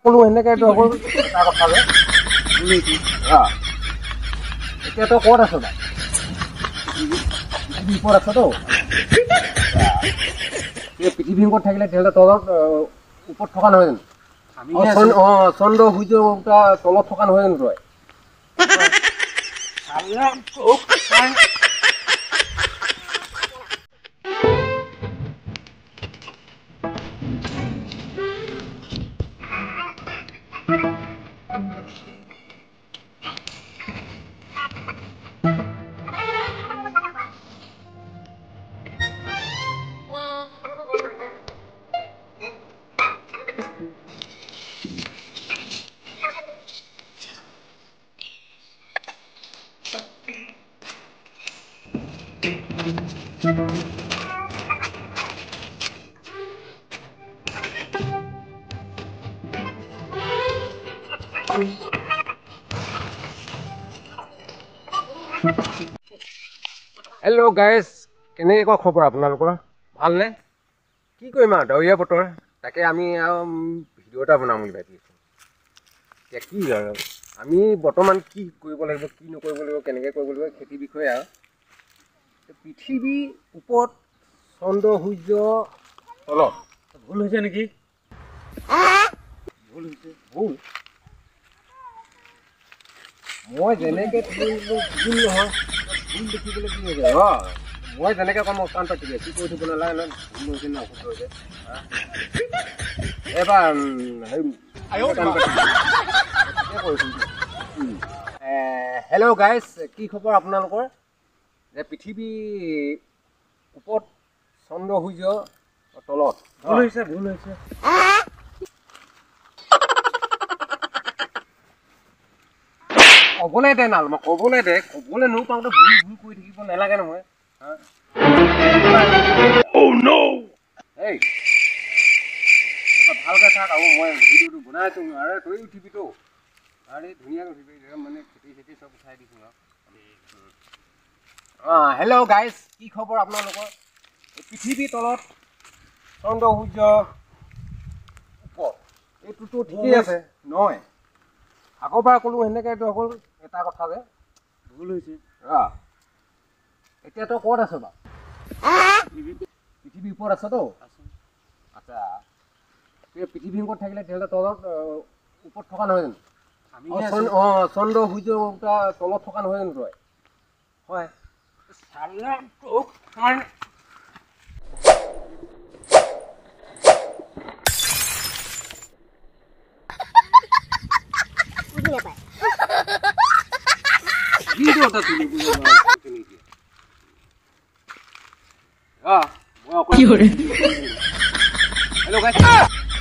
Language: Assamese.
কোনো এনেকৈ এইটো অকল এটা কথা যে এতিয়া তই ক'ত আছ বাৰু পৃথিৱীৰ ওপৰত আছতো পৃথিৱীৰ ওপৰত থাকিলে তেতিয়াহ'লে তলত ওপৰত থকা নহয় জানো চন্দ্ৰ সূৰ্য তলত থকা নহয় জানো তই হেল্ল' গাইজ কেনেকুৱা খবৰ আপোনালোকৰ ভালনে কি কৰিম আৰু ডাৱৰীয়া বতৰ তাকে আমি আৰু ভিডিঅ' এটা বনাম বুলি ভাবিছোঁ এতিয়া কি আৰু আমি বৰ্তমান কি কৰিব লাগিব কি নকৰিব লাগিব কেনেকৈ কৰিব লাগিব খেতিৰ বিষয়ে আৰু পৃথিৱীৰ ওপৰত চন্দ্ৰ সূৰ্য তলত ভুল হৈছে নেকি ভুল হৈছে ভুল মই যেনেকৈ ভুল নহয় ভুল দেখিবলৈ কি হৈছে মই যেনেকৈ কম অকান পাতিলে কি কৰি দিব নালাগে নহয় ভুল হৈছে নে অশুদ্ধ হৈছে এবাৰ হেল্ল' গাইজ কি খবৰ আপোনালোকৰ যে পৃথিৱীৰ ওপৰত চন্দ্ৰ সূৰ্য তলত ভুল হৈছে ক'বলৈ দে নাল মই ক'বলৈ দে ক'বলৈ নোপাওঁতে ভুল ভুল কৰি থাকিব নালাগে নহয় এই ভালকৈ থাক আৰু মই ভিডিঅ'টো বনাই আছোঁ আৰে তই উঠিবিতো আৰে ধুনীয়াকৈ উঠিবি মানে খেতি চেতি চব উঠাই দিছোঁ আৰু হেল্ল' গাইজ কি খবৰ আপোনালোকৰ পৃথিৱীৰ তলত চন্দ্ৰ সূৰ্য ওপৰত এইটোতো ঠিকেই আছে নহয় আগৰ পৰা ক'লোঁ সেনেকৈ এইটো অকল এটা কথা যে ভুল হৈছে এতিয়া তই ক'ত আছ বাৰু পৃথিৱীৰ ওপৰত আছতো আচ্ছা পৃথিৱীৰ ওপৰত থাকিলে তেতিয়াহ'লে তলত ওপৰত থকা নহয় জানো চন্দ্ৰ সূৰ্য তলত থকা নহয় জানো তই হয় Hello guys.